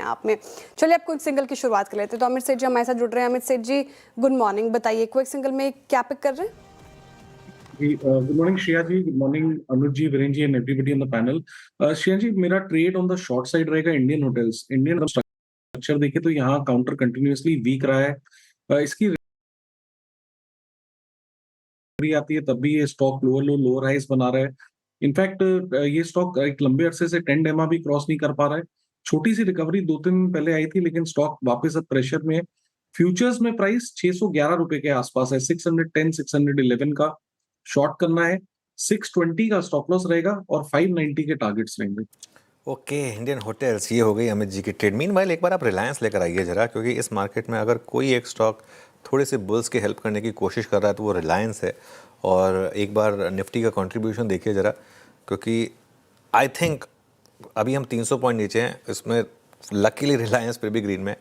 आप में। चलिए आपको एक सिंगल की शुरुआत कर लेते हैं। तो अमित सेठ जी हमारे साथ जुड़ रहे हैं। अमित सेठ जी गुड मॉर्निंग, बताइए क्विक सिंगल में क्या पिक कर रहे हैं? Ji good morning Shreya ji, good morning Anuj ji, Viren ji and everybody on the panel. Shreya ji, मेरा trade on the short side रहेगा इंडियन होटल्स। इंडियन स्ट्रक्चर देखे तो यहाँ काउंटर कंटिन्यूअसली वीक रहा है। इसकी recovery आती है तब भी ये स्टॉक लोअर लो लोअर हाइस बना रहा है। इनफैक्ट ये स्टॉक एक लंबे अरसे से 10 एमआ भी क्रॉस नहीं कर पा रहा है। छोटी सी रिकवरी 2 दिन पहले आई थी, लेकिन स्टॉक वापस अब प्रेशर में है। फ्यूचर्स में प्राइस 611 रुपए के आसपास है। 610 611 का शॉर्ट करना है। 620 का स्टॉप लॉस रहेगा और 590 के टारगेट्स रहेंगे। ओके, इंडियन होटल्स ये हो गई अमित जी की ट्रेड। मीनवाइल एक बार आप रिलायंस लेकर आइए जरा, क्योंकि इस मार्केट में अगर कोई एक स्टॉक थोड़े से बुल्स की हेल्प करने की कोशिश कर रहा है तो वो रिलायंस है। और एक बार निफ्टी का कंट्रीब्यूशन देखिए ज़रा, क्योंकि आई थिंक अभी हम 300 पॉइंट नीचे हैं। इसमें लकीली रिलायंस फिर भी ग्रीन में।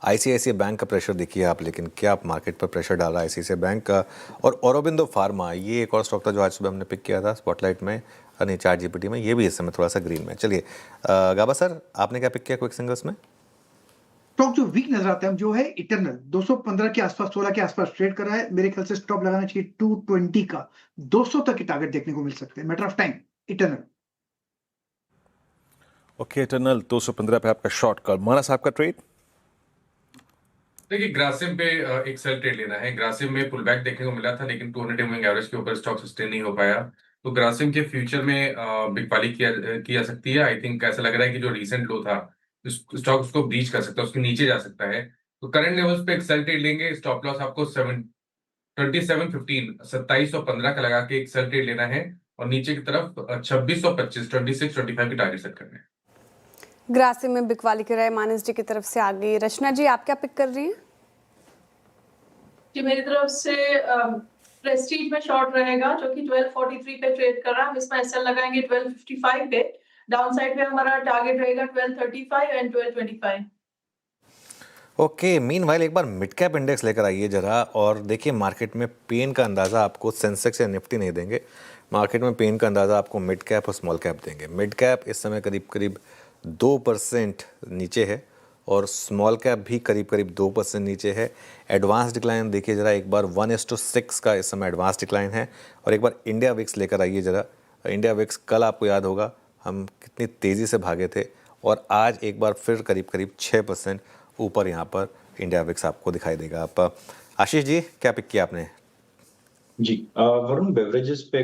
आईसीआईसीआई बैंक का प्रेशर देखिए आप, लेकिन क्या आप मार्केट पर प्रेशर डाल रहा है आईसीआईसीआई बैंक का। और औरोबिंदो फार्मा, ये एक और स्टॉक था जो आज सुबह हमने पिक किया था स्पॉटलाइट में, नहीं चार्ट जीपीटी में, ये भी इस समय थोड़ा सा ग्रीन में। चलिए गाबा सर, आपने क्या पिक किया क्विक सिंगल्स में? स्टॉक जो वीक नजर आता है जो है इटरनल 215 के आसपास 16 के आसपास ट्रेड कर रहा है। मेरे ख्याल से स्टॉप लगाना चाहिए 220 का। 200 तक के टारगेट देखने को मिल सकते हैं, matter of time. Eternal okay, eternal 215 पे आपका शॉर्ट कॉल। मानस आपका ट्रेड? देखिए ग्रासिम पे एक सेल ट्रेड लेना है। ग्रासिम में पुल बैक देखने को मिला था, लेकिन 200 मूविंग एवरेज के ऊपर स्टॉक सस्टेन नहीं हो पाया। तो ग्रासिम के फ्यूचर में बिकवाली की जा सकती है। आई थिंक ऐसा लग रहा है कि जो रीसेंट लो था स्टॉक उसको ब्रीच कर सकता है, उसके नीचे जा सकता है। तो करंट लेवल्स पे एक सेल ट्रेड लेंगे। स्टॉप लॉस आपको 2715 2715 का लगा के एक सेल ट्रेड लेना है, और नीचे की तरफ 2625 2625 के टारगेट सेट करने हैं। ग्रासिम में बिकवाली की राय मानस जी की तरफ से आ गई। रचना जी आप क्या पिक कर रही हैं? जी मेरी तरफ से प्रेस्टीज में शॉर्ट रहेगा, जो कि 1243 पे ट्रेड कर रहा है। हम इसमें एसएल लगाएंगे 1255 पे। डाउन साइड पे हमारा टारगेट रहेगा 1235 एंड 1225। ओके, मीनवाइल एक बार मिड कैप इंडेक्स लेकर आइए जरा, और देखिए मार्केट में पेन का अंदाज़ा आपको सेंसेक्स या निफ्टी नहीं देंगे। मार्केट में पेन का अंदाज़ा आपको मिड कैप और स्मॉल कैप देंगे। मिड कैप इस समय करीब करीब 2% नीचे है, और स्मॉल कैप भी करीब करीब 2% नीचे है। एडवांस डिक्लाइन देखिए जरा एक बार, 1:6 का इस समय एडवांस डिक्लाइन है। और एक बार इंडिया विक्स लेकर आइए जरा। इंडिया विक्स कल आपको याद होगा हम कितनी तेज़ी से भागे थे, और आज एक बार फिर करीब करीब 6% ऊपर यहाँ पर इंडिया विक्स आपको दिखाई देगा। आप आशीष जी क्या पिक किया आपने? जी वरुण बेवरेजेस पे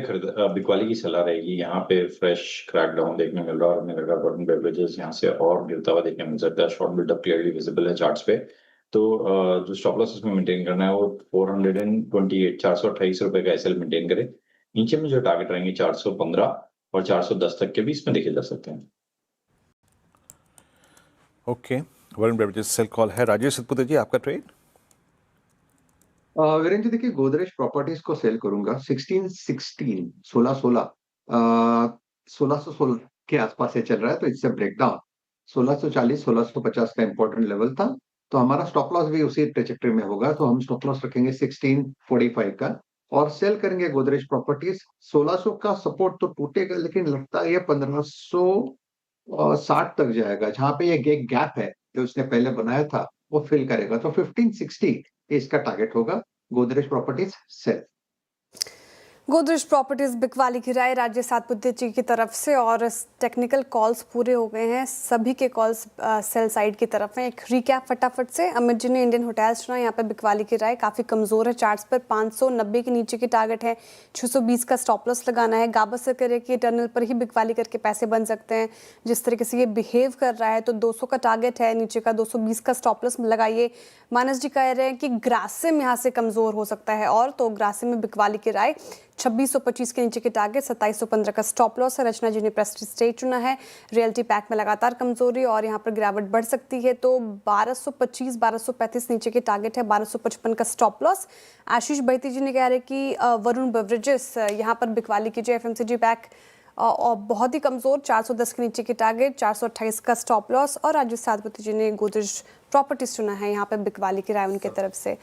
बिकवाली की सलाह रहेगी। यहाँ पे फ्रेश क्रैकडाउन देखने मिल रहा है, और मुझे लग रहा है वरुण बेवरेजेस यहाँ से और गिरता हुआ देखने मिल सकता है। शॉर्ट बिल्डअप क्लियरली विजिबल है चार्ट्स पे। तो जो स्टॉप लॉस इसमें मेंटेन करना है वो 428 428 रुपए का एसएल मेंटेन करे। नीचे में जो टारगेट रहेंगे 415 और 410 तक के भी इसमें देखे जा सकते हैं। Okay, Varun beverages sell call है। राजेश सतपुते जी आपका ट्रेड? वीरेंद्र जी देखिए, गोदरेज प्रॉपर्टीज को सेल करूंगा 1616 1616 के आसपास से चल रहा है, तो इससे ब्रेकडाउन 1640 1650 का इंपॉर्टेंट लेवल था। तो हमारा स्टॉप लॉस भी उसी ट्रेजेक्टरी में होगा, तो हम स्टॉप लॉस रखेंगे 1645 का, और सेल करेंगे गोदरेज प्रॉपर्टीज। 1600 का सपोर्ट तो टूटेगा, लेकिन लगता है ये 1560 तक जाएगा, जहां पे ये गैप है जो उसने पहले बनाया था वो फिल करेगा। तो 1560 इसका टारगेट होगा। Godrej properties sell. Godrej properties बिकवाली की राय राज्य सातपुते जी की तरफ से, और टेक्निकल कॉल्स पूरे हो गए हैं। सभी के कॉल्स सेल साइड की तरफ हैं। एक रिकैप फटाफट से। अमित जी ने इंडियन होटल्स चुना। यहाँ पे बिकवाली की राय काफ़ी कमज़ोर है चार्ट्स पर। 590 के नीचे की टारगेट है। 620 का स्टॉप लॉस लगाना है। गाबा से करे कि टर्नल पर ही बिकवाली करके पैसे बन सकते हैं। जिस तरीके से ये बिहेव कर रहा है, तो 200 का टारगेट है, नीचे का 220 का स्टॉप लॉस लगाइए। मानस जी कह रहे हैं कि ग्रासिम यहाँ से कमज़ोर हो सकता है, और तो ग्रासिम में बिकवाली की राय 2625 के नीचे के टारगेट, 2715 का स्टॉप लॉस है। रचना जी ने प्रेस्टीज स्टेट चुना है। रियल्टी पैक में लगातार कमजोरी, और यहाँ पर गिरावट बढ़ सकती है, तो 1225 1235 नीचे के टारगेट है, 1255 का स्टॉप लॉस। आशीष बैती जी ने कह रहे कि वरुण बेवरेजेस यहाँ पर बिकवाली कीजिए। एफएमसीजी पैक और बहुत ही कमजोर, 410 के नीचे के टारगेट, 428 का स्टॉप लॉस। और राजेश सातपुते जी ने गोदरेज प्रॉपर्टीज चुना है। यहाँ पर बिकवाली की राय उनके तरफ से।